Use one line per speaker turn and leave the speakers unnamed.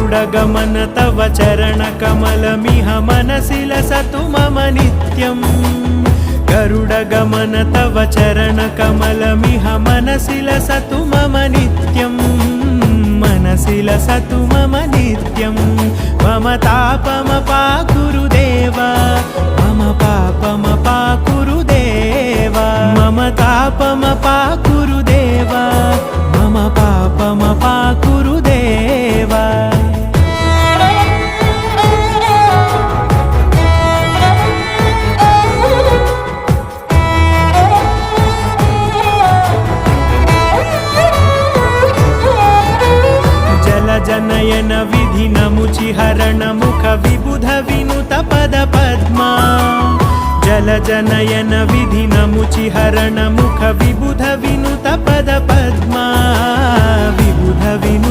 गरुडगमन तव चरणकमलमिह मनसि लसतु मम नित्यम् गरुडगमन तव चरणकमलमिह मनसि लसतु मम नित्यम् मनसि लसतु मम नित्यम् मम तापमपाकुरु देव मम पापमपाकुरु देव मम तापमपाकुरु देव मम पापमपाकुरु देव जनयन विधिनमुचिहरण मुख विबुध विनुत पद पद्मा जल जनयन विधिनमुचिहरण मुख विबुध विनुत पद पद्मा विबुध विनुत